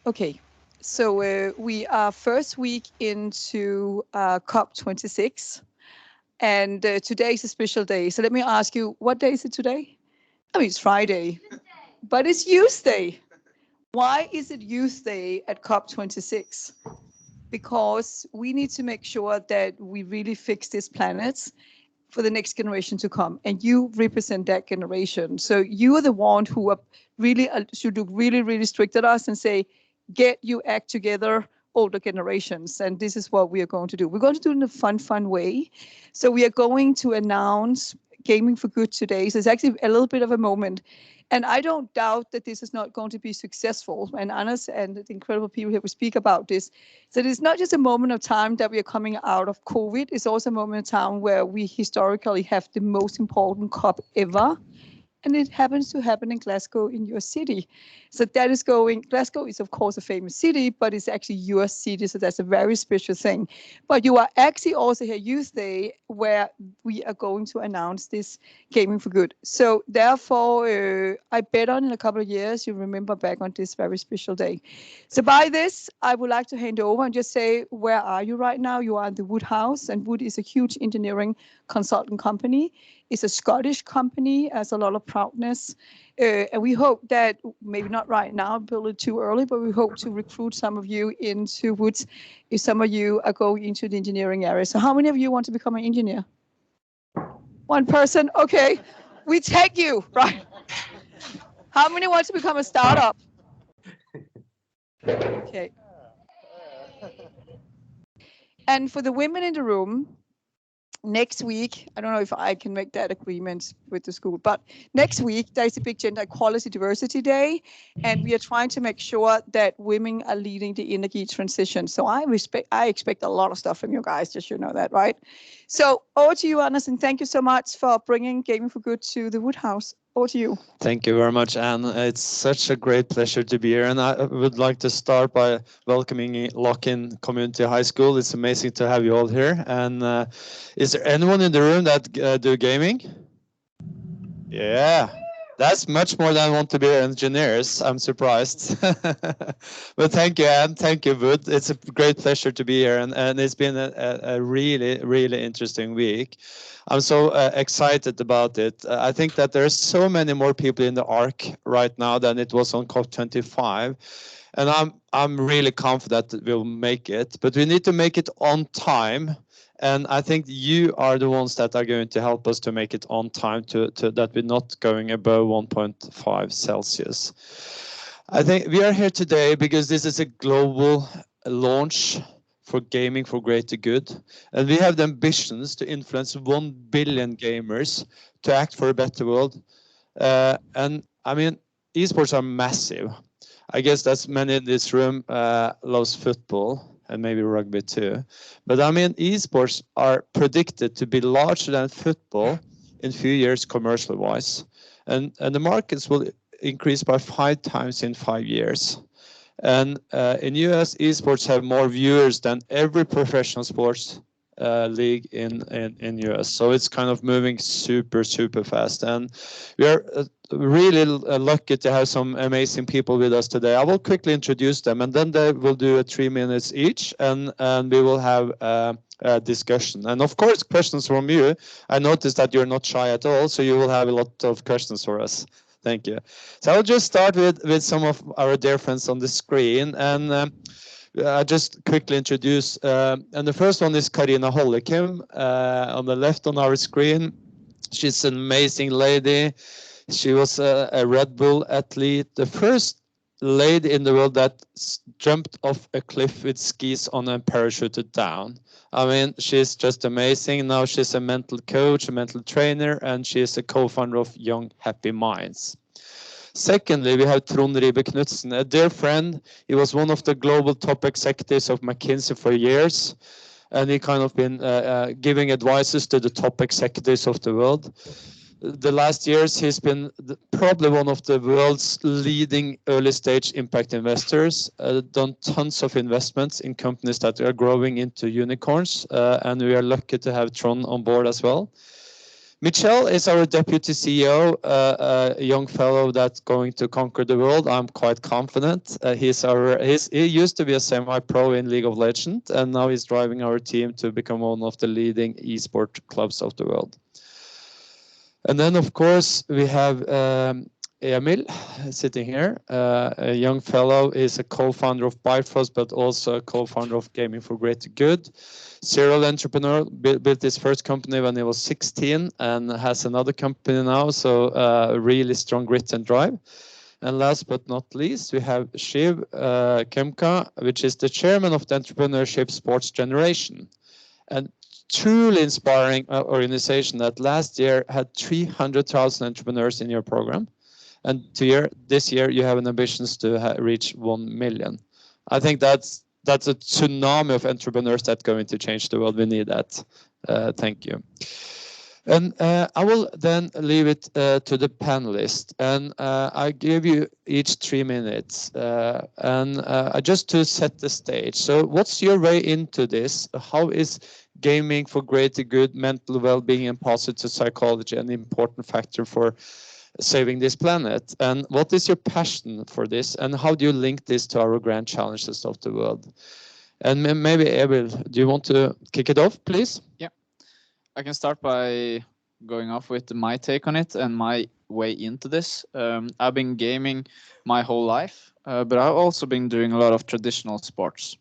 Okay, so we are first week into COP26, and today is a special day. So let me ask you, what day is it today? I mean, it's Friday, but it's Youth Day. Why is it Youth Day at COP26? Because we need to make sure that we really fix this planet for the next generation to come, and you represent that generation. So you are the one who are really should look really, really strict at us and say, get you act together, older generations. And this is what we are going to do. We're going to do it in a fun way. So we are going to announce Gaming for Good today. So it's actually a little bit of a moment. And I don't doubt that this is not going to be successful. And Anders and the incredible people here will speak about this. So it's not just a moment of time that we are coming out of COVID. It's also a moment of time where we historically have the most important COP ever. And it happens to happen in Glasgow, in your city. So that is going, Glasgow is of course a famous city, but it's actually your city, so that's a very special thing. But you are actually also here Youth Day, where we are going to announce this Gaming for Good. So therefore, I bet on in a couple of years, you remember back on this very special day. So by this, I would like to hand over and just say, where are you right now? You are in the Wood House, and Wood is a huge engineering consultant company. It's a Scottish company, has a lot of proudness. And we hope that, maybe not right now, probably too early, but we hope to recruit some of you into Woods if some of you are going into the engineering area. So how many of you want to become an engineer? One person? Okay. We take you, right? How many want to become a startup? Okay. And for the women in the room, next week, I don't know if I can make that agreement with the school, but next week there's a big gender equality diversity day, and we are trying to make sure that women are leading the energy transition. So I expect a lot of stuff from you guys, just you know that, right? So over to you, Anders, and thank you so much for bringing Gaming for Good to the Wood House. Over to you. Thank you very much, Anne. It's such a great pleasure to be here. And I would like to start by welcoming Lock-in Community High School. It's amazing to have you all here. And is there anyone in the room that do gaming? Yeah, that's much more than want to be engineers. I'm surprised. But thank you, Anne. Thank you, Wood. It's a great pleasure to be here. And it's been a really, really interesting week. I'm so excited about it. I think that there's so many more people in the ARC right now than it was on COP25. And I'm really confident that we'll make it. But we need to make it on time. And I think you are the ones that are going to help us to make it on time, to that we're not going above 1.5 Celsius. I think we are here today because this is a global launch for gaming for greater good. And we have the ambitions to influence 1 billion gamers to act for a better world. And I mean, esports are massive. I guess that's many in this room loves football and maybe rugby too. But I mean, esports are predicted to be larger than football in a few years commercially wise. And the markets will increase by 5 times in 5 years. And in US, esports have more viewers than every professional sports league in US. So it's kind of moving super fast. And we are really lucky to have some amazing people with us today. I will quickly introduce them, and then they will do 3 minutes each, and we will have a discussion. And of course, questions from you. I noticed that you're not shy at all, so you will have a lot of questions for us. Thank you. So I'll just start with some of our dear friends on the screen, and I'll just quickly introduce, and the first one is Karina Hollekim on the left on our screen. She's an amazing lady. She was a Red Bull athlete, the first lady in the world that jumped off a cliff with skis on and parachuted down. I mean, she's just amazing. Now she's a mental coach, a mental trainer, and she is a co-founder of Young Happy Minds. Secondly, we have Trond Riiber Knudsen, a dear friend. He was one of the global top executives of Mckinsey for years, and he kind of been giving advices to the top executives of the world. The last years, he's been probably one of the world's leading early stage impact investors, done tons of investments in companies that are growing into unicorns, and we are lucky to have Trond on board as well. Michel is our deputy CEO, a young fellow that's going to conquer the world. I'm quite confident. He used to be a semi-pro in League of Legends, and now he's driving our team to become one of the leading esport clubs of the world. And then, of course, we have Emil sitting here, a young fellow, is a co-founder of Bifrost, but also a co-founder of Gaming for Greater Good. Serial entrepreneur, built his first company when he was 16 and has another company now, so really strong grit and drive. And last but not least, we have Shiv Kemka, which is the chairman of the Entrepreneurship Sports Generation. And truly inspiring organization that last year had 300,000 entrepreneurs in your program. And this year you have an ambitions to reach 1 million. I think that's a tsunami of entrepreneurs that's going to change the world. We need that. Thank you. And I will then leave it to the panelists. And I give you each 3 minutes. And just to set the stage. So what's your way into this? How is gaming for greater good, mental well-being and positive psychology an important factor for saving this planet? And what is your passion for this? And how do you link this to our grand challenges of the world? And maybe Emil, do you want to kick it off, please? Yeah, I can start by going off with my take on it and my way into this. I've been gaming my whole life, but I've also been doing a lot of traditional sports.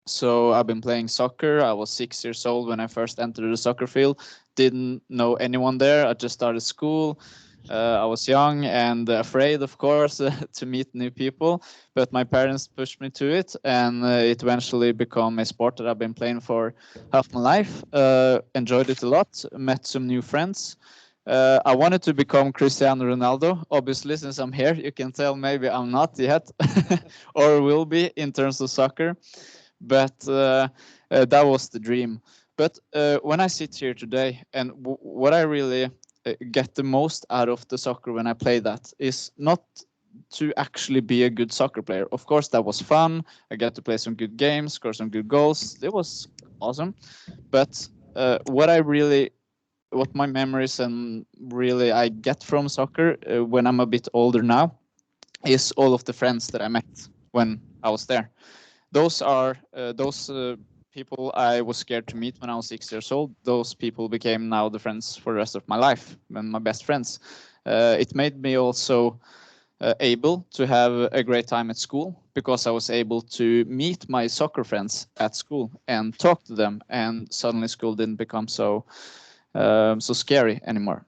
So I've been playing soccer. I was 6 years old when I first entered the soccer field. Didn't know anyone there. I just started school. I was young and afraid, of course, to meet new people. But my parents pushed me to it, and it eventually became a sport that I've been playing for half my life. Enjoyed it a lot. Met some new friends. I wanted to become Cristiano Ronaldo. Obviously, since I'm here, you can tell maybe I'm not yet, or will be in terms of soccer. But that was the dream. But when I sit here today, and what I really get the most out of the soccer when I play that is not to actually be a good soccer player. Of course, that was fun. I got to play some good games, score some good goals. It was awesome. But what my memories and really I get from soccer when I'm a bit older now is all of the friends that I met when I was there. Those are people I was scared to meet when I was 6 years old. Those people became now the friends for the rest of my life and my best friends. It made me also able to have a great time at school because I was able to meet my soccer friends at school and talk to them, and suddenly school didn't become so scary anymore.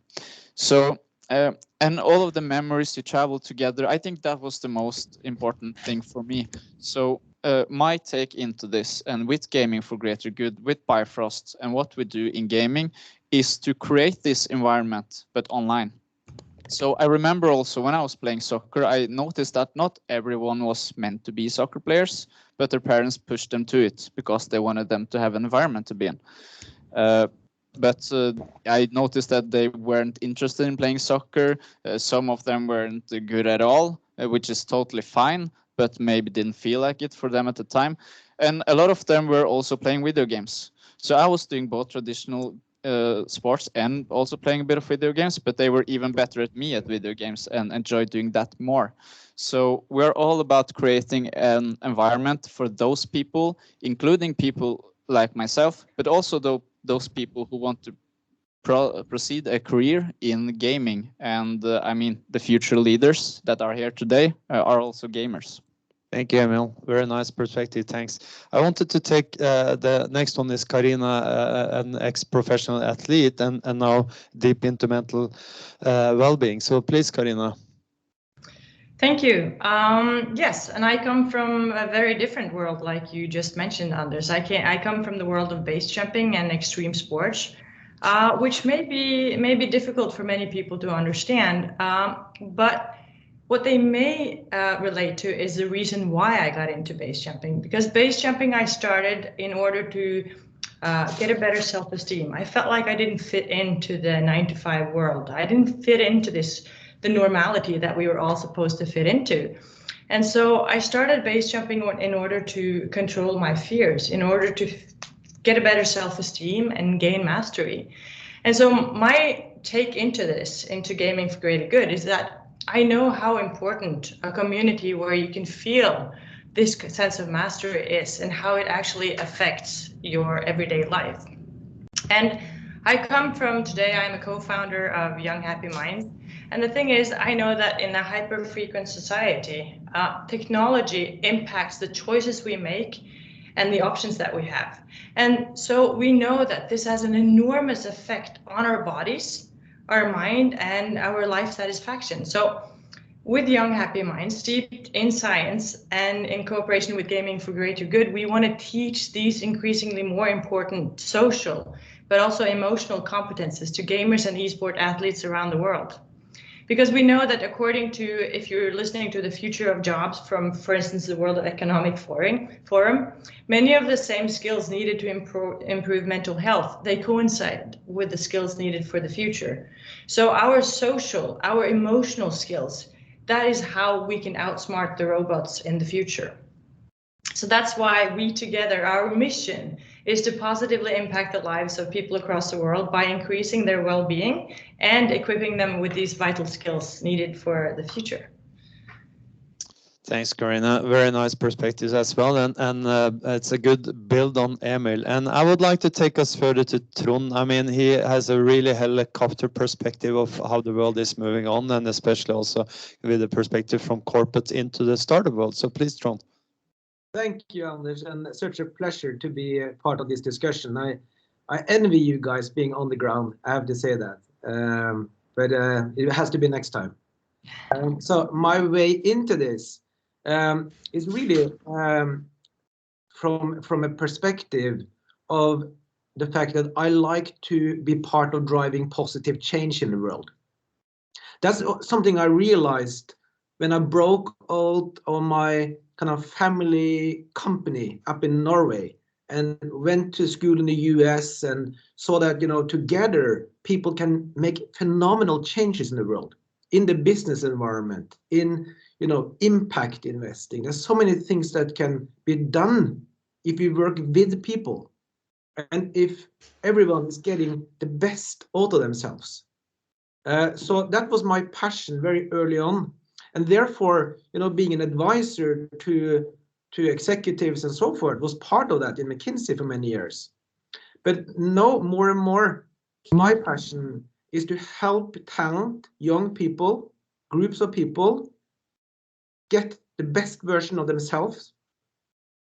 So and all of the memories you travel together, I think that was the most important thing for me. So my take into this, and with Gaming for Greater Good, with Bifrost, and what we do in gaming is to create this environment, but online. So I remember also when I was playing soccer, I noticed that not everyone was meant to be soccer players, but their parents pushed them to it because they wanted them to have an environment to be in. But I noticed that they weren't interested in playing soccer. Some of them weren't good at all, which is totally fine, but maybe didn't feel like it for them at the time. And a lot of them were also playing video games. So I was doing both traditional sports and also playing a bit of video games, but they were even better at me at video games and enjoyed doing that more. So we're all about creating an environment for those people, including people like myself, but also those people who want to proceed a career in gaming. And I mean, the future leaders that are here today are also gamers. Thank you, Emil. Very nice perspective. Thanks. I wanted to take the next one is Karina, an ex-professional athlete and now deep into mental well-being. So please, Karina. Thank you. Yes, and I come from a very different world, like you just mentioned, Anders. I come from the world of base jumping and extreme sports, which may be difficult for many people to understand. But what they may relate to is the reason why I got into base jumping. Because base jumping I started in order to get a better self-esteem. I felt like I didn't fit into the 9-to-5 world. I didn't fit into the normality that we were all supposed to fit into. And so I started base jumping in order to control my fears, in order to get a better self-esteem and gain mastery. And so my take into gaming for greater good, is that I know how important a community where you can feel this sense of mastery is and how it actually affects your everyday life. And I come from, today I'm a co-founder of Young Happy Minds. And the thing is, I know that in a hyper-frequent society, technology impacts the choices we make and the options that we have. And so we know that this has an enormous effect on our bodies, our mind, and our life satisfaction. So with Young Happy Minds, steeped in science and in cooperation with Gaming for Greater Good, we want to teach these increasingly more important social, but also emotional competences to gamers and esport athletes around the world. Because we know that according to, if you're listening to the future of jobs from, for instance, the World Economic Forum, many of the same skills needed to improve mental health, they coincide with the skills needed for the future. So our social, our emotional skills, that is how we can outsmart the robots in the future. So that's why we together, our mission is to positively impact the lives of people across the world by increasing their well-being and equipping them with these vital skills needed for the future. Thanks, Karina. Very nice perspectives as well, and it's a good build on Emil. And I would like to take us further to Trond. I mean, he has a really helicopter perspective of how the world is moving on, and especially also with the perspective from corporate into the startup world. So please, Trond. Thank you, Anders, and such a pleasure to be a part of this discussion. I envy you guys being on the ground, I have to say that, but it has to be next time. So my way into this is really from a perspective of the fact that I like to be part of driving positive change in the world. That's something I realized when I broke out of my kind of family company up in Norway and went to school in the US and saw that, you know, together people can make phenomenal changes in the world, in the business environment, in, you know, impact investing. There's so many things that can be done if you work with people and if everyone is getting the best out of themselves. So that was my passion very early on. And therefore, you know, being an advisor to executives and so forth was part of that in McKinsey for many years. But now more and more, my passion is to help talent, young people, groups of people get the best version of themselves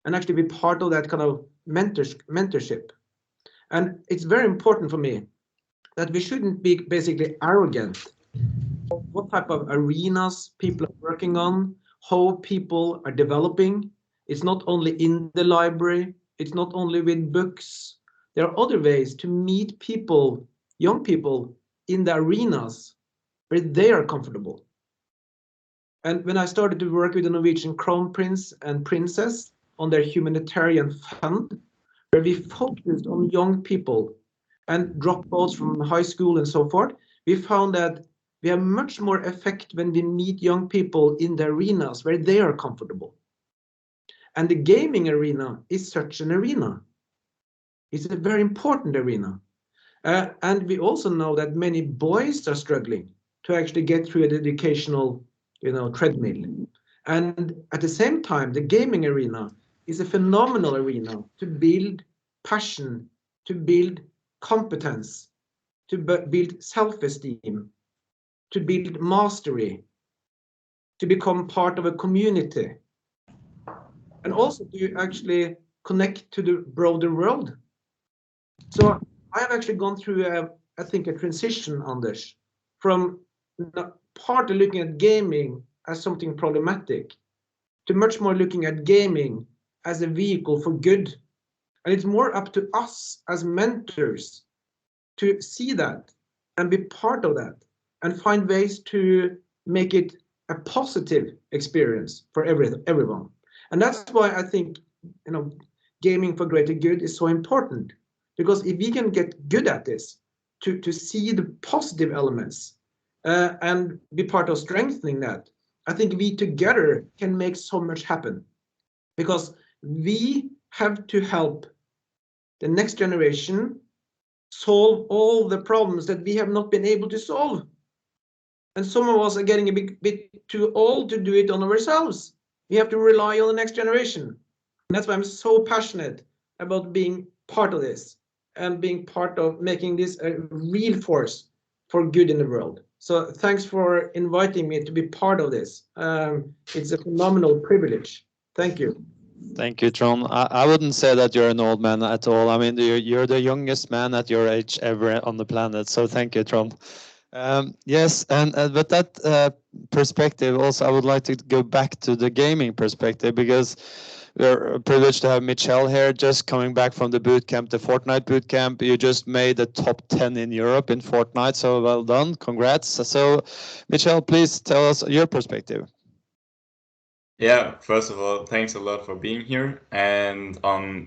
and actually be part of that kind of mentorship. And it's very important for me that we shouldn't be basically arrogant of what type of arenas people are working on, how people are developing. It's not only in the library, it's not only with books. There are other ways to meet people, young people, in the arenas where they are comfortable. And when I started to work with the Norwegian Crown Prince and Princess on their humanitarian fund, where we focused on young people and dropouts from high school and so forth, we found that we have much more effect when we meet young people in the arenas where they are comfortable. And the gaming arena is such an arena. It's a very important arena. And we also know that many boys are struggling to actually get through an educational, you know, treadmill. And at the same time, the gaming arena is a phenomenal arena to build passion, to build competence, to build self-esteem, to build mastery, to become part of a community, and also to actually connect to the broader world. So I have actually gone through, I think, a transition, Anders, from partly looking at gaming as something problematic to much more looking at gaming as a vehicle for good. And it's more up to us as mentors to see that and be part of that and find ways to make it a positive experience for everyone. And that's why I think, you know, gaming for greater good is so important, because if we can get good at this, to see the positive elements and be part of strengthening that, I think we together can make so much happen, because we have to help the next generation solve all the problems that we have not been able to solve. And some of us are getting a bit too old to do it on ourselves. We have to rely on the next generation. And that's why I'm so passionate about being part of this and being part of making this a real force for good in the world. So thanks for inviting me to be part of this. It's a phenomenal privilege. Thank you. Thank you, Trond. I wouldn't say that you're an old man at all. I mean, you're the youngest man at your age ever on the planet. So thank you, Trond. Yes, and but that perspective also, I would like to go back to the gaming perspective, because we're privileged to have Michel here, just coming back from the boot camp, the Fortnite boot camp. You just made the top 10 in Europe in Fortnite, so well done, congrats. So Michel, please tell us your perspective. Yeah, first of all, thanks a lot for being here. And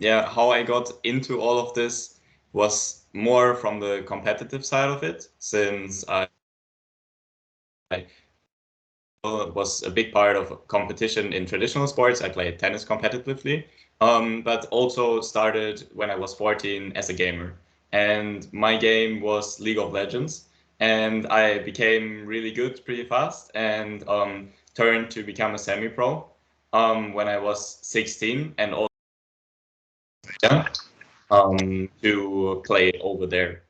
yeah, how I got into all of this was more from the competitive side of it, since I was a big part of competition in traditional sports. I played tennis competitively, but also started when I was 14 as a gamer. And my game was League of Legends. And I became really good pretty fast, and turned to become a semi-pro when I was 16, and also to play over there.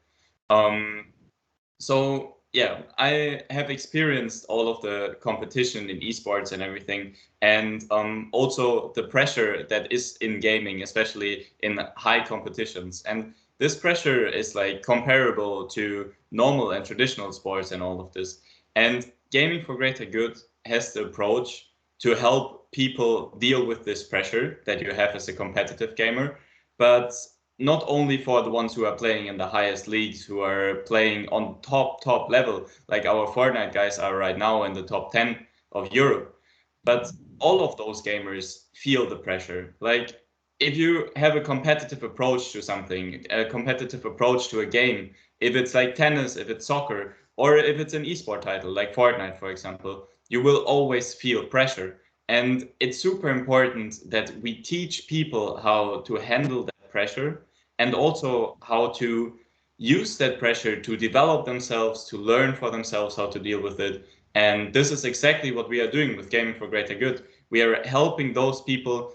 So yeah, I have experienced all of the competition in esports and everything, and also the pressure that is in gaming, especially in high competitions. And this pressure is like comparable to normal and traditional sports and all of this. And Gaming for Greater Good has the approach to help people deal with this pressure that you have as a competitive gamer, but not only for the ones who are playing in the highest leagues, who are playing on top level, like our Fortnite guys are right now in the top 10 of Europe, but all of those gamers feel the pressure. Like, if you have a competitive approach to something, a competitive approach to a game, if it's like tennis, if it's soccer, or if it's an esport title like Fortnite, for example, you will always feel pressure. And it's super important that we teach people how to handle that pressure, and also how to use that pressure to develop themselves, to learn for themselves how to deal with it. And this is exactly what we are doing with Gaming for Greater Good. We are helping those people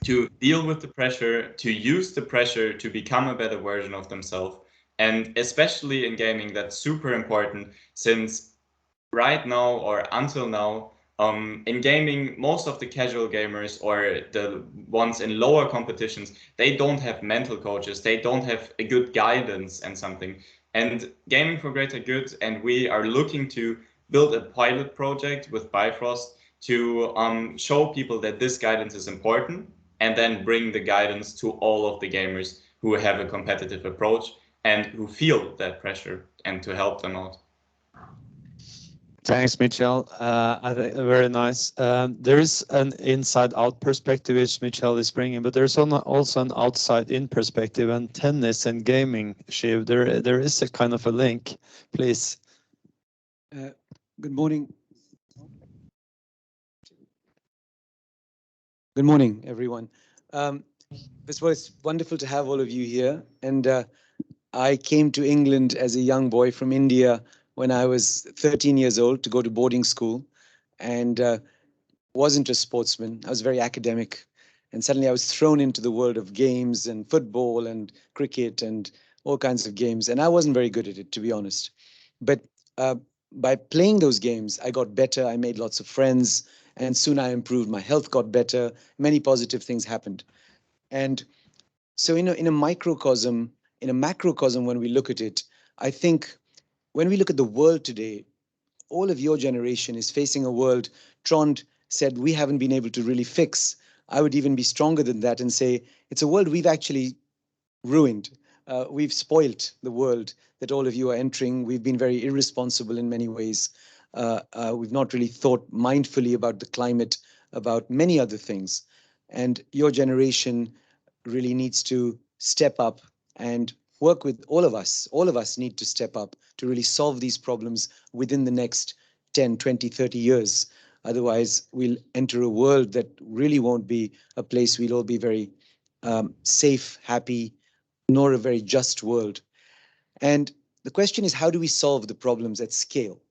to deal with the pressure, to use the pressure to become a better version of themselves. And especially in gaming, that's super important, since right now, or until now, in gaming, most of the casual gamers, or the ones in lower competitions, they don't have mental coaches, they don't have a good guidance and something. And Gaming for Greater Good, and we are looking to build a pilot project with Bifrost to show people that this guidance is important, and then bring the guidance to all of the gamers who have a competitive approach and who feel that pressure, and to help them out. Thanks, Michel. I think very nice. There is an inside-out perspective which Michel is bringing, but there's also an outside-in perspective. And tennis and gaming, Shiv, there is a kind of a link. Please. Good morning. Good morning, everyone. First of all, it's wonderful to have all of you here. And I came to England as a young boy from India when I was 13 years old to go to boarding school, and wasn't a sportsman. I was very academic. And suddenly I was thrown into the world of games and football and cricket and all kinds of games. And I wasn't very good at it, to be honest. But by playing those games, I got better. I made lots of friends. And soon I improved. My health got better. Many positive things happened. And so in a microcosm, in a macrocosm, when we look at it, I think when we look at the world today, all of your generation is facing a world Trond said we haven't been able to really fix. I would even be stronger than that and say it's a world we've actually ruined. We've spoilt the world that all of you are entering. We've been very irresponsible in many ways. We've not really thought mindfully about the climate, about many other things. And your generation really needs to step up and work with all of us. All of us need to step up to really solve these problems within the next 10, 20, 30 years. Otherwise, we'll enter a world that really won't be a place we'll all be very safe, happy, nor a very just world. And the question is, how do we solve the problems at scale?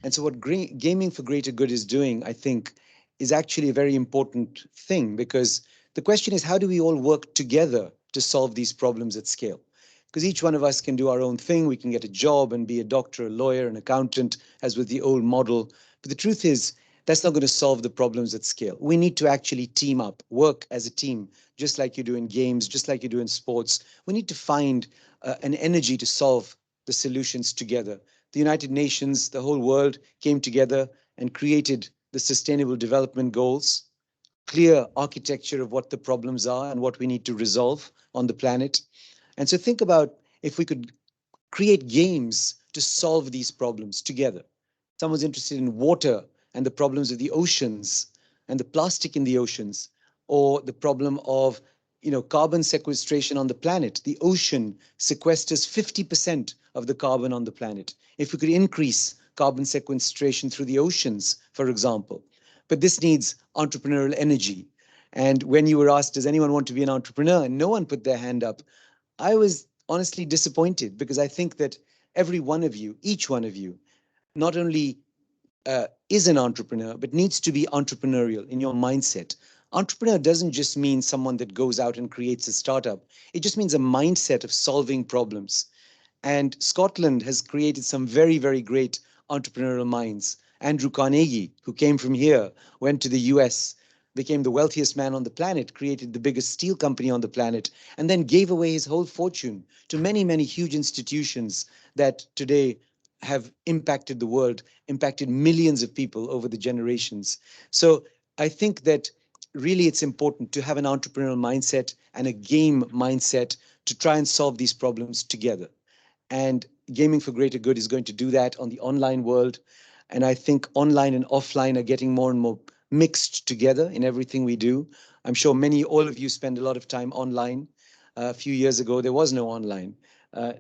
And so what Gaming for Greater Good is doing, I think, is actually a very important thing, because the question is, how do we all work together to solve these problems at scale? Because each one of us can do our own thing. We can get a job and be a doctor, a lawyer, an accountant, as with the old model. But the truth is, that's not going to solve the problems at scale. We need to actually team up, work as a team, just like you do in games, just like you do in sports. We need to find an energy to solve the solutions together. The United Nations, the whole world came together and created the Sustainable Development Goals, clear architecture of what the problems are and what we need to resolve on the planet. And so think about if we could create games to solve these problems together. Someone's interested in water and the problems of the oceans and the plastic in the oceans, or the problem of carbon sequestration on the planet. The ocean sequesters 50% of the carbon on the planet. If we could increase carbon sequestration through the oceans, for example. But this needs entrepreneurial energy. And when you were asked, does anyone want to be an entrepreneur? And no one put their hand up. I was honestly disappointed, because I think that every one of you, each one of you, not only is an entrepreneur, but needs to be entrepreneurial in your mindset. Entrepreneur doesn't just mean someone that goes out and creates a startup. It just means a mindset of solving problems. And Scotland has created some very, very great entrepreneurial minds. Andrew Carnegie, who came from here, went to the US, became the wealthiest man on the planet, created the biggest steel company on the planet, and then gave away his whole fortune to many, many huge institutions that today have impacted the world, impacted millions of people over the generations. So I think that really it's important to have an entrepreneurial mindset and a game mindset to try and solve these problems together. And Gaming for Greater Good is going to do that on the online world. And I think online and offline are getting more and more mixed together in everything we do. I'm sure all of you spend a lot of time online. A few years ago, there was no online.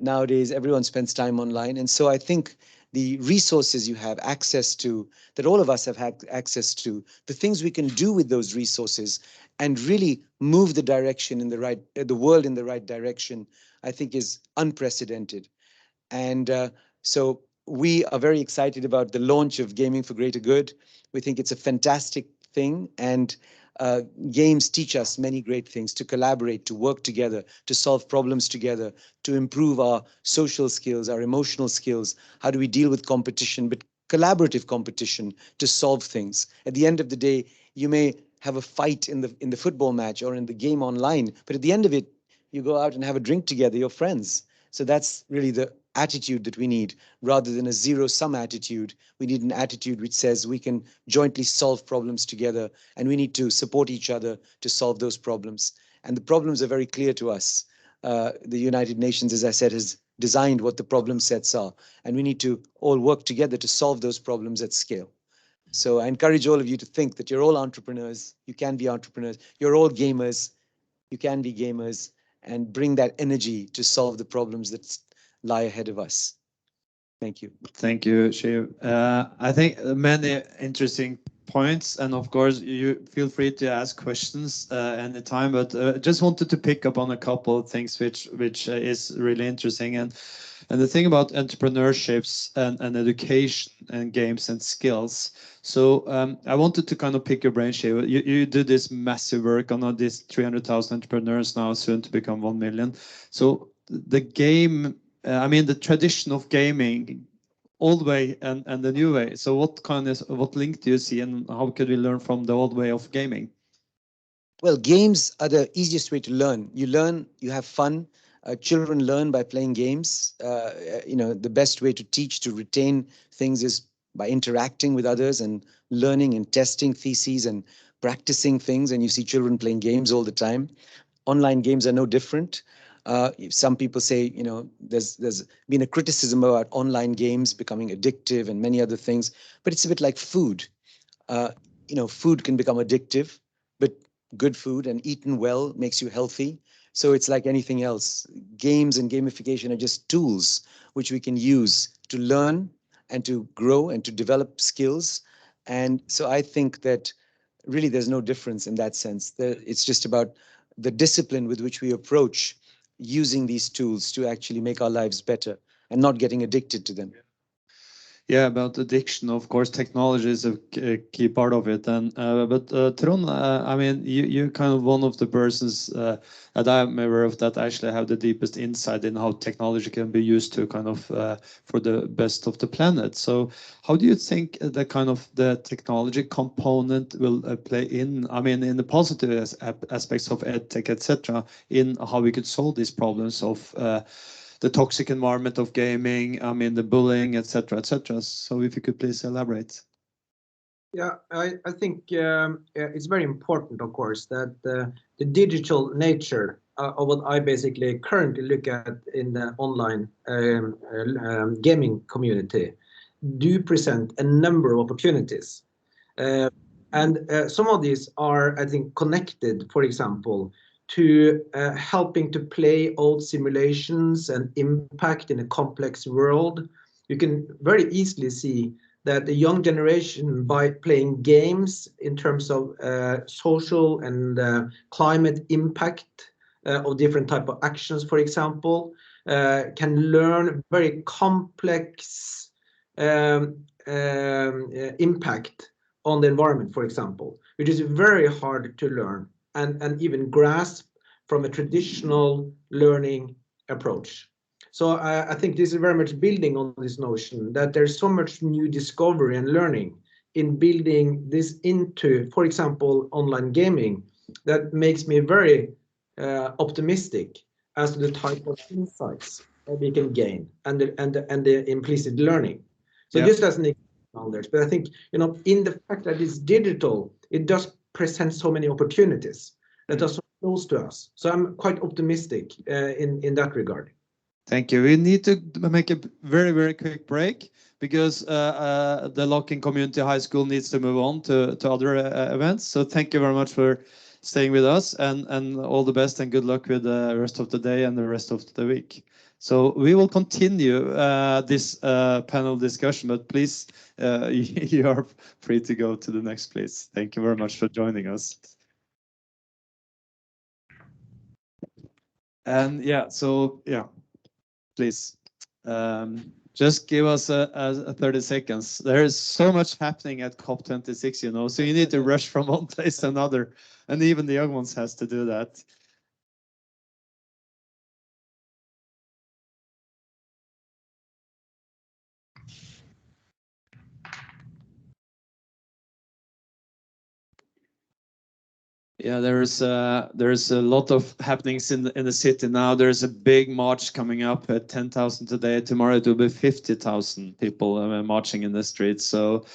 Nowadays, everyone spends time online. And so I think the resources you have access to, that all of us have had access to, the things we can do with those resources and really move the direction in the world in the right direction, I think is unprecedented. And so we are very excited about the launch of Gaming for Greater Good. We think it's a fantastic thing, and games teach us many great things: to collaborate, to work together, to solve problems together, to improve our social skills, our emotional skills. How do we deal with competition, but collaborative competition to solve things? At the end of the day, you may have a fight in the football match or in the game online, but at the end of it, you go out and have a drink together, you're friends. So that's really the attitude that we need, rather than a zero-sum attitude. We need an attitude which says we can jointly solve problems together, and we need to support each other to solve those problems. And the problems are very clear to us. The United Nations, as I said, has designed what the problem sets are, and we need to all work together to solve those problems at scale. So I encourage all of you to think that you're all entrepreneurs. You can be entrepreneurs. You're all gamers. You can be gamers, and bring that energy to solve the problems that lie ahead of us. Thank you. Thank you, Shiv. I think many interesting points, and of course you feel free to ask questions anytime, but just wanted to pick up on a couple of things which is really interesting. And the thing about entrepreneurships and education and games and skills. So I wanted to kind of pick your brain, Shiv. You do this massive work on this 300,000 entrepreneurs now, soon to become 1 million. So the game, the tradition of gaming, old way and the new way. So what link do you see, and how could we learn from the old way of gaming? Well, games are the easiest way to learn. You learn, you have fun. Children learn by playing games. The best way to teach, to retain things is by interacting with others and learning and testing theses and practicing things. And you see children playing games all the time. Online games are no different. Some people say, there's been a criticism about online games becoming addictive and many other things, but it's a bit like food. Food can become addictive, but good food and eaten well makes you healthy. So it's like anything else. Games and gamification are just tools which we can use to learn and to grow and to develop skills. And so I think that really there's no difference in that sense. It's just about the discipline with which we approach using these tools to actually make our lives better. and not getting addicted to them. Yeah, about addiction, of course, technology is a key part of it. And but Trond, I mean, you're kind of one of the persons that I'm aware of that actually have the deepest insight in how technology can be used to kind of for the best of the planet. So, how do you think the kind of the technology component will play in? I mean, in the positive aspects of edtech, etc., in how we could solve these problems of the toxic environment of gaming, I mean, the bullying, etc., etc. So if you could please elaborate. Yeah, I think it's very important, of course, that the digital nature of what I basically currently look at in the online gaming community do present a number of opportunities. And some of these are, I think, connected, for example, to helping to play out simulations and impact in a complex world. You can very easily see that the young generation, by playing games in terms of social and climate impact of different type of actions, for example, can learn very complex impact on the environment, for example, which is very hard to learn and even grasp from a traditional learning approach. So I think this is very much building on this notion that there's so much new discovery and learning in building this into, for example, online gaming, that makes me very optimistic as to the type of insights that we can gain and the implicit learning. So just as an example, but I think, you know, in the fact that it's digital, it does present so many opportunities that are so close to us. So I'm quite optimistic in that regard. Thank you. We need to make a very, very quick break because the Locking Community High School needs to move on to other events. So thank you very much for staying with us, and all the best and good luck with the rest of the day and the rest of the week. So we will continue this panel discussion, but please, you are free to go to the next place. Thank you very much for joining us. And yeah, so yeah. Please, just give us a 30 seconds. There is so much happening at COP26, you know, so you need to rush from one place to another, and even the young ones has to do that. Yeah, there's a lot of happenings in the city now. There's a big march coming up at 10,000 today. Tomorrow it will be 50,000 people marching in the streets. So,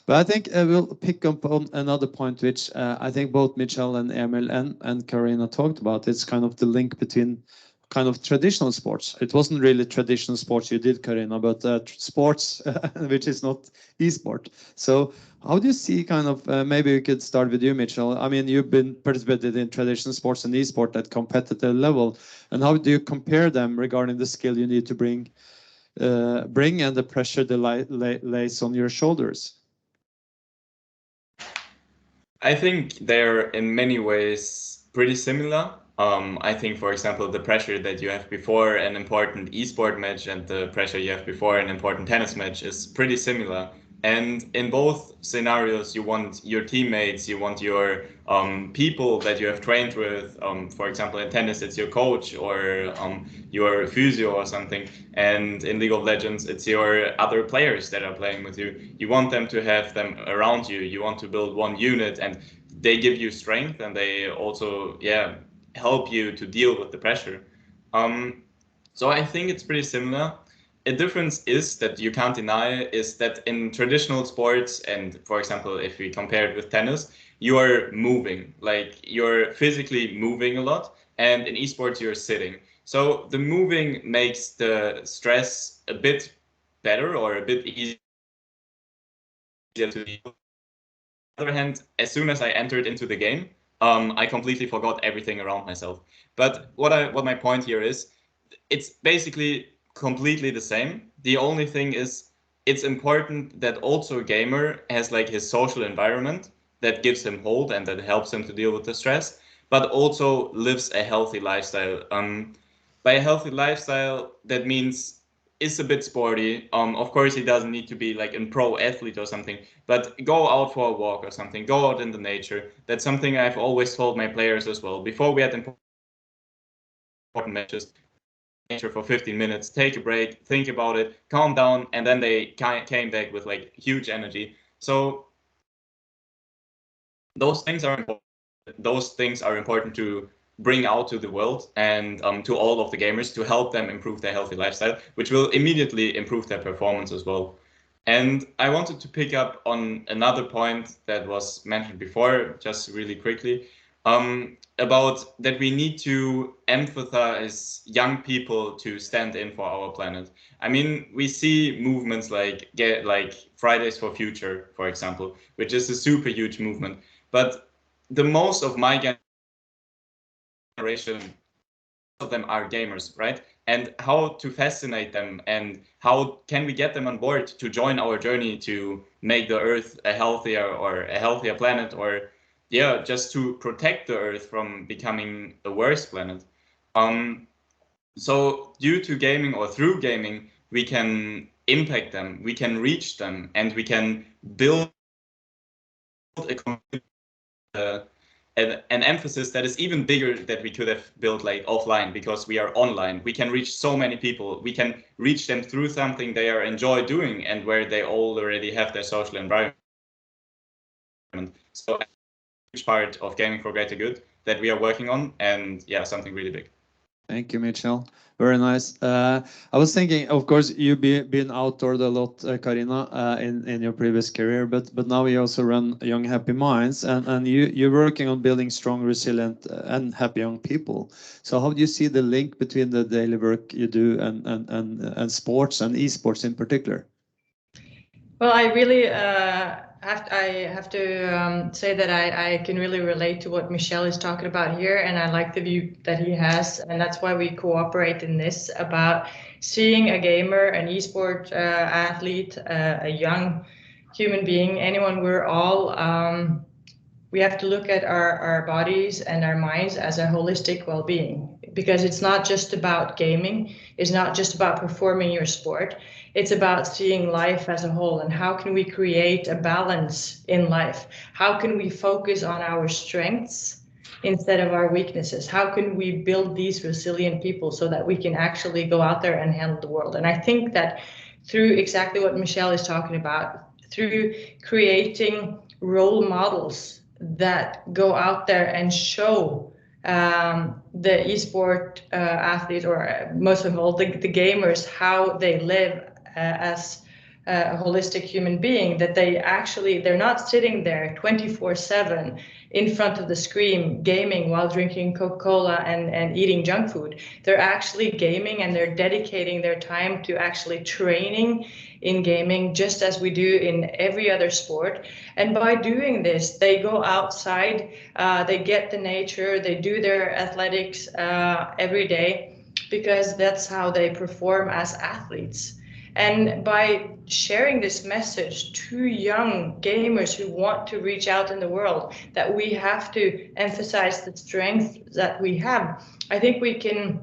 but I think we'll pick up on another point, which I think both Michel and Emil and Karina talked about. It's kind of the link between kind of traditional sports. It wasn't really traditional sports you did, Karina, but sports, which is not esport. So how do you see kind of, maybe we could start with you, Michel. I mean, you've been participated in traditional sports and esport at competitive level. And how do you compare them regarding the skill you need to bring and the pressure that lays on your shoulders? I think they're in many ways pretty similar. I think, for example, the pressure that you have before an important esport match and the pressure you have before an important tennis match is pretty similar. And in both scenarios, you want your teammates, you want your people that you have trained with. For example, in tennis, it's your coach or your physio or something. And in League of Legends, it's your other players that are playing with you. You want them to have them around you. You want to build one unit, and they give you strength, and they also, help you to deal with the pressure. So I think it's pretty similar. A difference is that you can't deny is that in traditional sports, and for example, if we compare it with tennis, you are moving, like you're physically moving a lot, and in esports you're sitting. So the moving makes the stress a bit better or a bit easier to deal. On the other hand, as soon as I entered into the game, I completely forgot everything around myself. But what my point here is, it's basically completely the same. The only thing is, it's important that also a gamer has like his social environment that gives him hold and that helps him to deal with the stress, but also lives a healthy lifestyle. By a healthy lifestyle, that means is a bit sporty. Of course, he doesn't need to be like a pro athlete or something, but go out for a walk or something, go out in the nature. That's something I've always told my players as well. Before we had important matches, nature for 15 minutes, take a break, think about it, calm down, and then they came back with like huge energy. So those things are important. Those things are important to bring out to the world and to all of the gamers to help them improve their healthy lifestyle, which will immediately improve their performance as well. And I wanted to pick up on another point that was mentioned before, just really quickly, about that we need to emphasize young people to stand in for our planet. I mean, we see movements like Fridays for Future, for example, which is a super huge movement. But the most of my generation, of them are gamers, right? And how to fascinate them and how can we get them on board to join our journey to make the Earth a healthier planet, or yeah, just to protect the Earth from becoming a worse planet. So due to gaming or through gaming, we can impact them, we can reach them, and we can build a community, an emphasis that is even bigger that we could have built like offline, because we are online. We can reach so many people. We can reach them through something they are enjoy doing and where they already have their social environment. So a huge part of gaming for greater good that we are working on, and yeah, something really big. Thank you, Michel. Very nice. I was thinking, of course, you've been outdoors a lot, Karina, in your previous career, but now you also run Young Happy Minds, and you're working on building strong, resilient, and happy young people. So how do you see the link between the daily work you do and sports and esports in particular? Well, I really have to say that I can really relate to what Michel is talking about here, and I like the view that he has, and that's why we cooperate in this, about seeing a gamer, an esport athlete, a young human being, anyone. We're all we have to look at our bodies and our minds as a holistic well-being, because it's not just about gaming, it's not just about performing your sport, it's about seeing life as a whole, and how can we create a balance in life? How can we focus on our strengths instead of our weaknesses? How can we build these resilient people so that we can actually go out there and handle the world? And I think that through exactly what Michel is talking about, through creating role models that go out there and show the esport athletes, or most of all the gamers, how they live as a holistic human being, that they're not sitting there 24/7 in front of the screen gaming while drinking Coca-Cola and eating junk food. They're actually gaming, and they're dedicating their time to actually training in gaming, just as we do in every other sport. And by doing this, they go outside, they get the nature, they do their athletics every day, because that's how they perform as athletes. And by sharing this message to young gamers who want to reach out in the world, that we have to emphasize the strength that we have, I think we can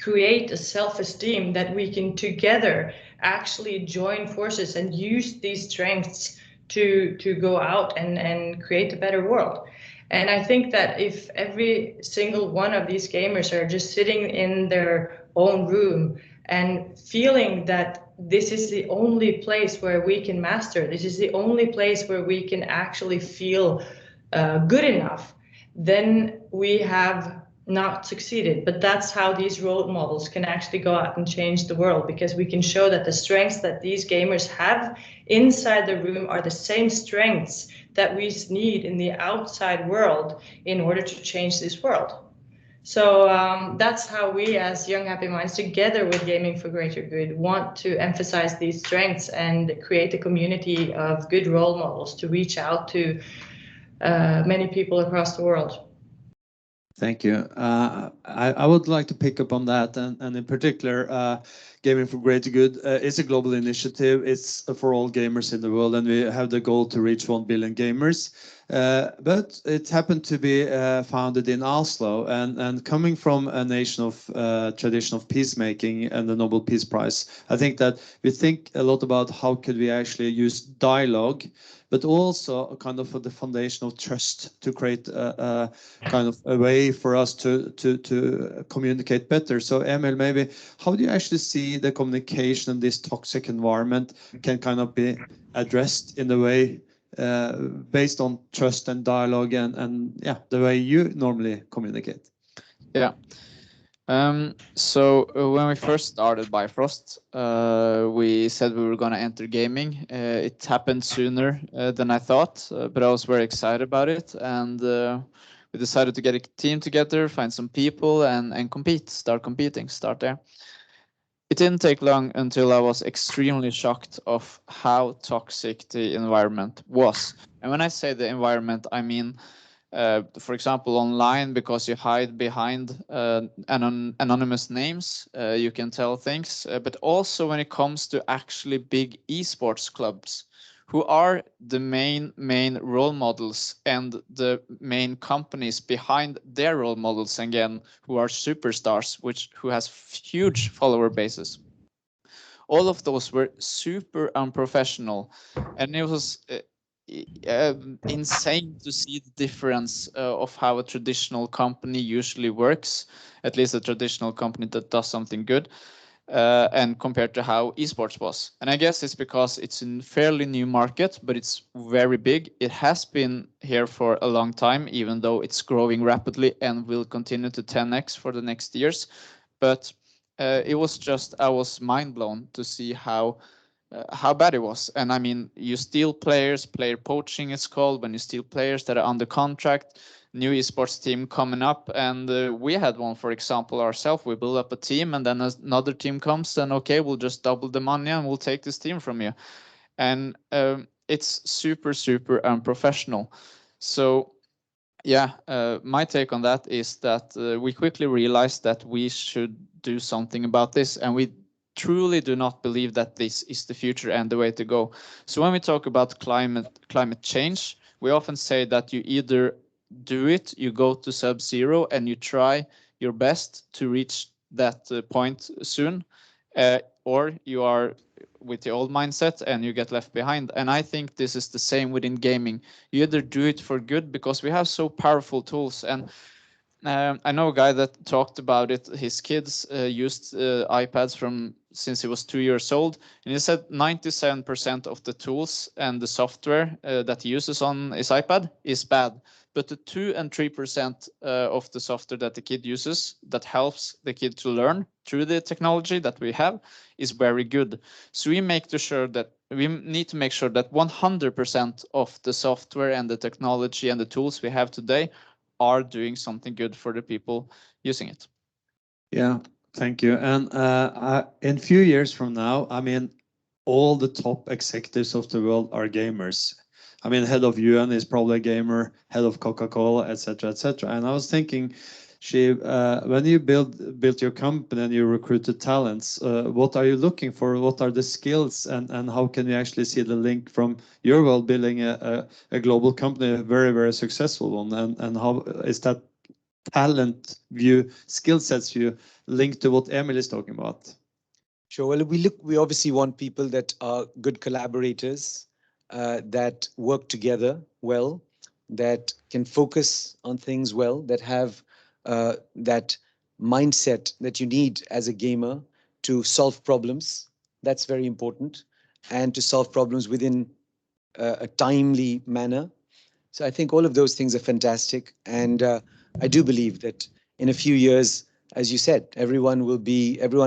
create a self-esteem that we can together actually join forces and use these strengths to go out and create a better world. And I think that if every single one of these gamers are just sitting in their own room and feeling that this is the only place where we can master, this is the only place where we can actually feel good enough, then we have not succeeded. But that's how these role models can actually go out and change the world, because we can show that the strengths that these gamers have inside the room are the same strengths that we need in the outside world in order to change this world. So that's how we as Young Happy Minds, together with Gaming for Greater Good, want to emphasize these strengths and create a community of good role models to reach out to many people across the world. Thank you. I would like to pick up on that, and in particular, Gaming for Greater Good is a global initiative. It's for all gamers in the world, and we have the goal to reach 1 billion gamers. But it happened to be founded in Oslo, and coming from a nation of tradition of peacemaking and the Nobel Peace Prize, I think that we think a lot about how could we actually use dialogue, but also kind of for the foundation of trust to create a kind of a way for us to communicate better. So Emil, maybe how do you actually see the communication in this toxic environment can kind of be addressed in the way based on trust and dialogue and yeah, the way you normally communicate? Yeah. So when we first started Bifrost, we said we were going to enter gaming. It happened sooner than I thought, but I was very excited about it. And we decided to get a team together, find some people and compete, start competing, start there. It didn't take long until I was extremely shocked of how toxic the environment was. And when I say the environment, I mean for example, online, because you hide behind anonymous names, you can tell things. But also when it comes to actually big esports clubs, who are the main role models and the main companies behind their role models, again, who are superstars, who has huge follower bases. All of those were super unprofessional, and it was insane to see the difference of how a traditional company usually works, at least a traditional company that does something good, and compared to how esports was. And I guess it's because it's a fairly new market, but it's very big. It has been here for a long time, even though it's growing rapidly and will continue to 10x for the next years. But it was just, I was mind blown to see how bad it was. And I mean, you steal players, player poaching is called, when you steal players that are under contract, new esports team coming up. And we had one, for example, ourselves. We build up a team and then another team comes and, okay, we'll just double the money and we'll take this team from you. And it's super, super unprofessional. So yeah, my take on that is that we quickly realized that we should do something about this, and we truly do not believe that this is the future and the way to go. So when we talk about climate change, we often say that you either do it, you go to sub-zero and you try your best to reach that point soon, or you are with the old mindset and you get left behind. And I think this is the same within gaming. You either do it for good, because we have so powerful tools. And I know a guy that talked about it. His kids used iPads from since he was 2 years old, and he said 97% of the tools and the software that he uses on his iPad is bad, but the 2 and 3% of the software that the kid uses that helps the kid to learn through the technology that we have is very good. So we need to make sure that 100% of the software and the technology and the tools we have today are doing something good for the people using it. Yeah, thank you. And in a few years from now, I mean, all the top executives of the world are gamers. I mean, head of UN is probably a gamer, head of Coca-Cola, etc., etc. And I was thinking, when you built your company and you recruited talents, what are you looking for? What are the skills, and how can you actually see the link from your world building a global company, a very, very successful one, and how is that talent view, skill sets view linked to what Emil is talking about? Sure. Well, we obviously want people that are good collaborators, that work together well, that can focus on things well, that have that mindset that you need as a gamer to solve problems. That's very important, and to solve problems within a timely manner. So I think all of those things are fantastic, and I do believe that in a few years, as you said, everyone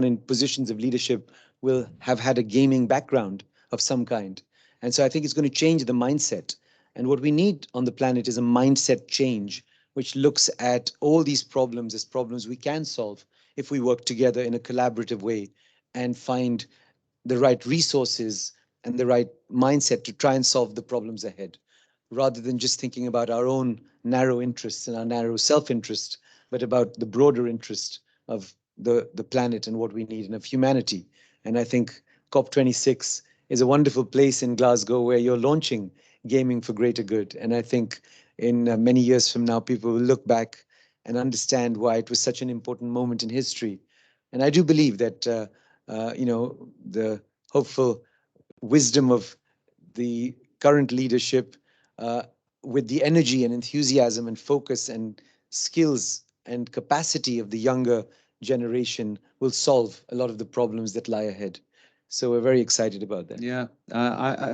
in positions of leadership will have had a gaming background of some kind. And so I think it's going to change the mindset. And what we need on the planet is a mindset change, which looks at all these problems as problems we can solve if we work together in a collaborative way and find the right resources and the right mindset to try and solve the problems ahead, rather than just thinking about our own narrow interests and our narrow self-interest. but about the broader interest of the planet and what we need and of humanity. And I think COP26 is a wonderful place in Glasgow where you're launching gaming for greater good. And I think in many years from now, people will look back and understand why it was such an important moment in history. And I do believe that, the hopeful wisdom of the current leadership, with the energy and enthusiasm and focus and skills and capacity of the younger generation, will solve a lot of the problems that lie ahead. So we're very excited about that. Yeah,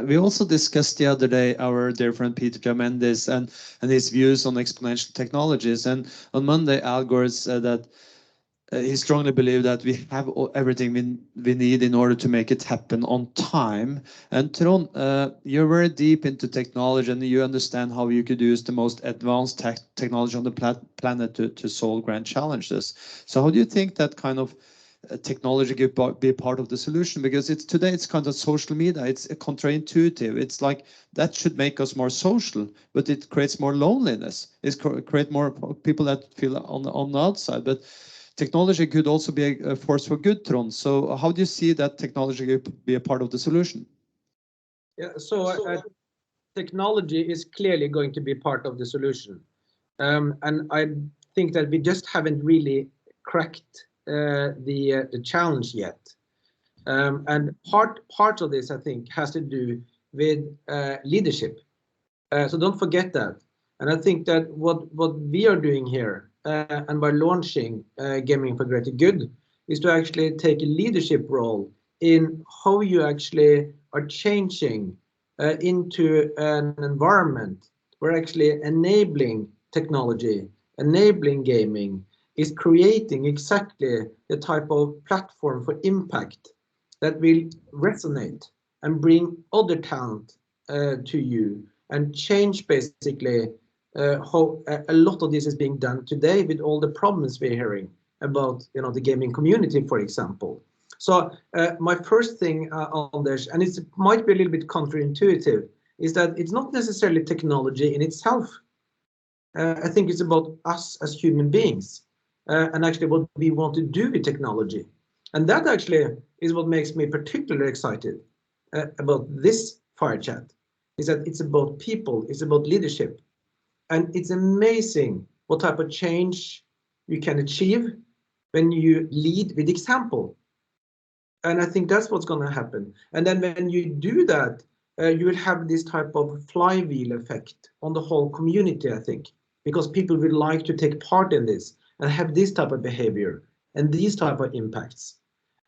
we also discussed the other day our dear friend Peter Diamandis and his views on exponential technologies. And on Monday, Al Gore said that he strongly believes that we have everything we need in order to make it happen on time. And Trond, you're very deep into technology and you understand how you could use the most advanced technology on the planet to solve grand challenges. So how do you think that kind of technology could be part of the solution? Because today it's kind of social media, it's counterintuitive. It's like that should make us more social, but it creates more loneliness. It creates more people that feel on the outside. But technology could also be a force for good, Trond. So how do you see that technology could be a part of the solution? Yeah, so technology is clearly going to be part of the solution. And I think that we just haven't really cracked the challenge yet. And part of this, I think, has to do with leadership. So don't forget that. And I think that what we are doing here, and by launching Gaming for Greater Good, is to actually take a leadership role in how you actually are changing into an environment where actually enabling technology, enabling gaming, is creating exactly the type of platform for impact that will resonate and bring other talent to you and change basically how a lot of this is being done today with all the problems we're hearing about, the gaming community, for example. So my first thing on this, and it might be a little bit counterintuitive, is that it's not necessarily technology in itself. I think it's about us as human beings and actually what we want to do with technology. And that actually is what makes me particularly excited about this fire chat, is that it's about people, it's about leadership. And it's amazing what type of change you can achieve when you lead with example. And I think that's what's going to happen. And then when you do that, you will have this type of flywheel effect on the whole community, I think, because people would like to take part in this and have this type of behavior and these type of impacts.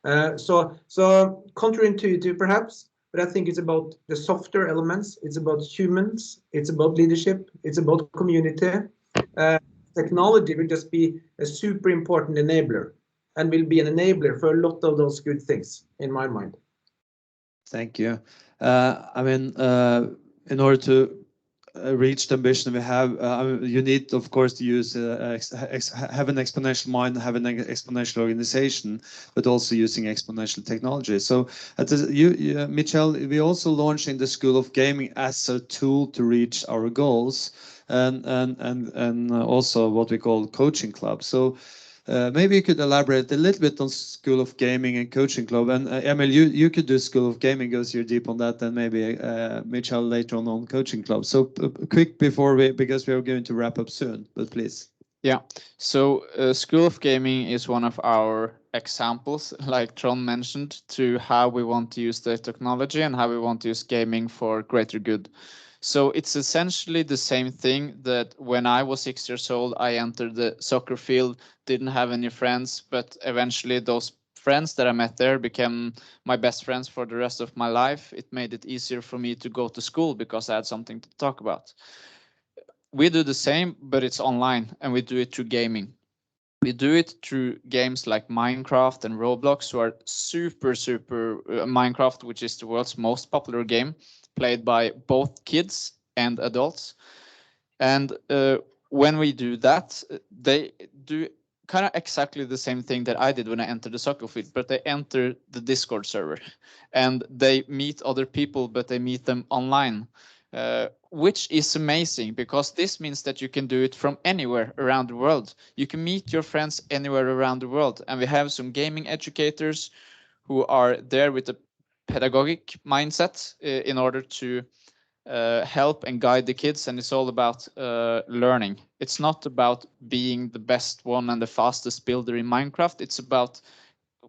So counterintuitive perhaps, but I think it's about the softer elements. It's about humans. It's about leadership. It's about community. Technology will just be a super important enabler and will be an enabler for a lot of those good things in my mind. Thank you. In order to reach the ambition we have, you need, of course, to use have an exponential mind, have an exponential organization, but also using exponential technology. So, Michel, we also launching the School of Gaming as a tool to reach our goals, and also what we call coaching club. So. Maybe you could elaborate a little bit on School of Gaming and Coaching Club. And Emil, you could do School of Gaming because you're deep on that, and maybe Michel later on Coaching Club. So quick because we are going to wrap up soon, but please. Yeah, so School of Gaming is one of our examples, like Trond mentioned, to how we want to use the technology and how we want to use gaming for greater good. So it's essentially the same thing that when I was 6 years old, I entered the soccer field, didn't have any friends, but eventually those friends that I met there became my best friends for the rest of my life. It made it easier for me to go to school because I had something to talk about. We do the same, but it's online, and we do it through gaming. We do it through games like Minecraft and Roblox, who are super Minecraft, which is the world's most popular game, played by both kids and adults. And when we do that, they do kind of exactly the same thing that I did when I entered the soccer field, but they enter the Discord server and they meet other people, but they meet them online. which is amazing because this means that you can do it from anywhere around the world. You can meet your friends anywhere around the world. And we have some gaming educators who are there with a pedagogic mindset in order to help and guide the kids. And it's all about learning. It's not about being the best one and the fastest builder in Minecraft. It's about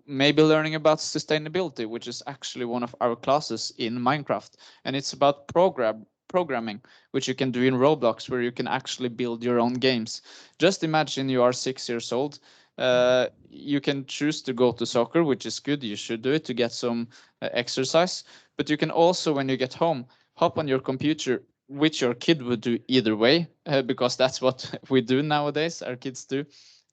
maybe learning about sustainability, which is actually one of our classes in Minecraft. And it's about programming, which you can do in Roblox, where you can actually build your own games. Just imagine you are 6 years old. You can choose to go to soccer, which is good. You should do it to get some exercise. But you can also, when you get home, hop on your computer, which your kid would do either way, because that's what we do nowadays, our kids do.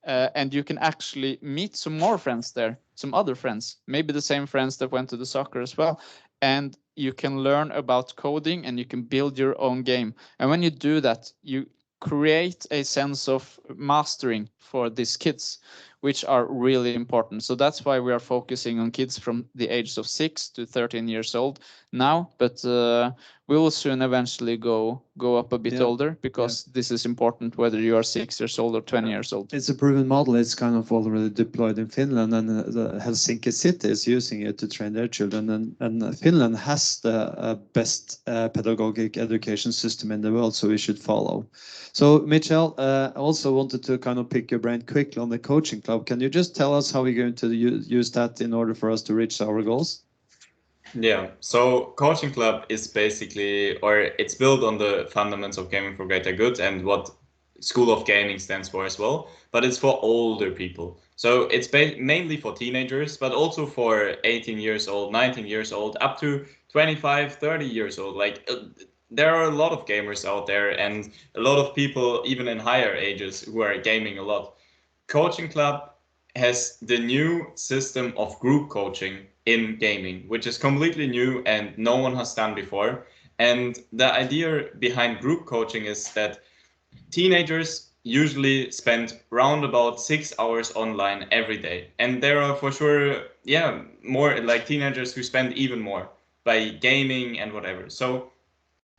And you can actually meet some more friends there, some other friends, maybe the same friends that went to the soccer as well. And you can learn about coding and you can build your own game. And when you do that, you create a sense of mastering for these kids, which are really important. So that's why we are focusing on kids from the ages of 6 to 13 years old now. But we will soon eventually go up a bit older, because this is important whether you are 6 years old or 20 years old. It's a proven model. It's kind of already deployed in Finland, and the Helsinki city is using it to train their children. And Finland has the best pedagogic education system in the world, so we should follow. So Michel, I also wanted to kind of pick your brain quickly on the coaching club. Can you just tell us how we're going to use that in order for us to reach our goals? Yeah, so coaching club is basically, or it's built on the fundamentals of gaming for greater good and what School of Gaming stands for as well, but it's for older people. So it's mainly for teenagers, but also for 18 years old, 19 years old, up to 25, 30 years old. Like there are a lot of gamers out there and a lot of people even in higher ages who are gaming a lot. Coaching club has the new system of group coaching in gaming, which is completely new and no one has done before. And the idea behind group coaching is that teenagers usually spend round about 6 hours online every day. And there are for sure, more like teenagers who spend even more by gaming and whatever. So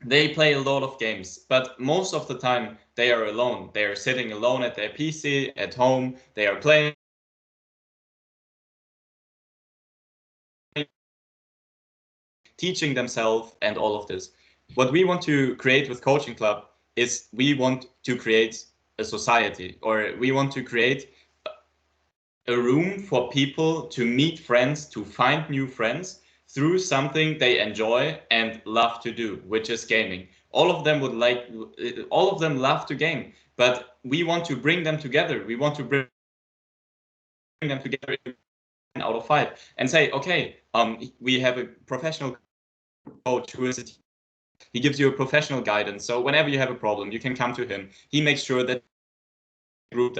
they play a lot of games, but most of the time they are alone. They are sitting alone at their PC at home. They are playing, teaching themselves and all of this. What we want to create with Coaching Club is we want to create a society, or we want to create a room for people to meet friends, to find new friends through something they enjoy and love to do, which is gaming. All of them love to game, but we want to bring them together. We want to bring them together out of 5 and say, okay, we have a professional coach who is he gives you a professional guidance. So whenever you have a problem, you can come to him. He makes sure that group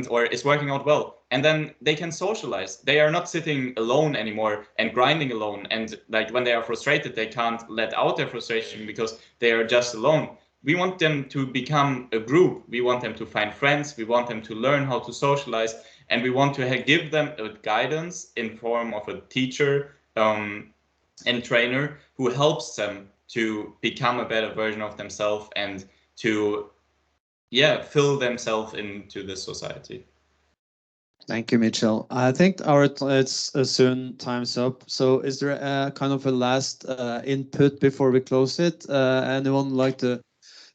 or is working out well, and then they can socialize. They are not sitting alone anymore and grinding alone, and like when they are frustrated, they can't let out their frustration because they are just alone. We want them to become a group. We want them to find friends. We want them to learn how to socialize, and we want to give them a guidance in form of a teacher and trainer who helps them to become a better version of themselves and to fill themselves into the society. Thank you, Michel. I think it's soon time's up. So is there a kind of a last input before we close it? Anyone like to,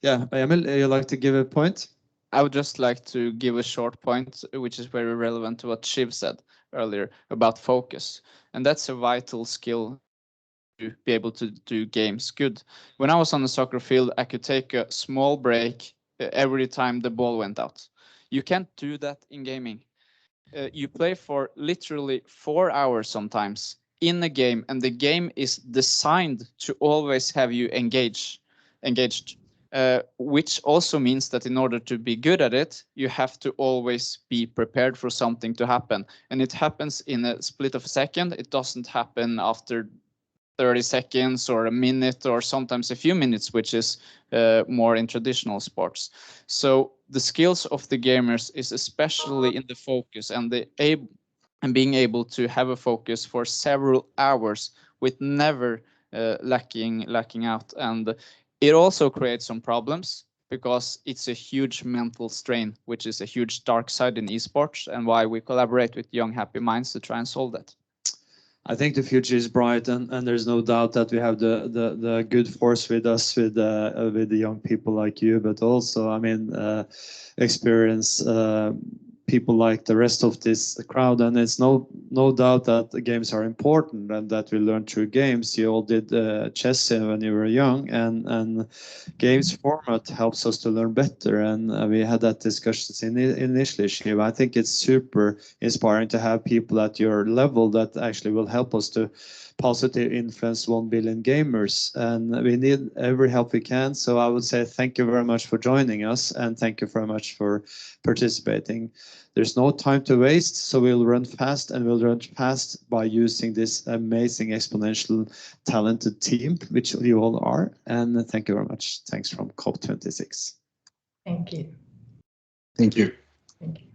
Emil, you like to give a point? I would just like to give a short point, which is very relevant to what Shiv said earlier about focus. And that's a vital skill to be able to do games good. When I was on the soccer field, I could take a small break every time the ball went out. You can't do that in gaming. You play for literally 4 hours sometimes in a game, and the game is designed to always have you engaged. Which also means that in order to be good at it, you have to always be prepared for something to happen. And it happens in a split of a second. It doesn't happen after 30 seconds or a minute or sometimes a few minutes, which is more in traditional sports. So the skills of the gamers is especially in the focus and being able to have a focus for several hours with never lacking out, and it also creates some problems because it's a huge mental strain, which is a huge dark side in esports, and why we collaborate with Young Happy Minds to try and solve that. I think the future is bright, and there's no doubt that we have the good force with us, with the young people like you, but also, I mean, experience people like the rest of this crowd, and it's no doubt that the games are important and that we learn through games. You all did chess when you were young, and games format helps us to learn better, and we had that discussion initially, Shiva. I think it's super inspiring to have people at your level that actually will help us to positively influence 1 billion gamers, and we need every help we can. So I would say thank you very much for joining us, and thank you very much for participating. There's no time to waste, so we'll run fast, and we'll run fast by using this amazing, exponential, talented team, which you all are. And thank you very much. Thanks from COP26. Thank you. Thank you. Thank you.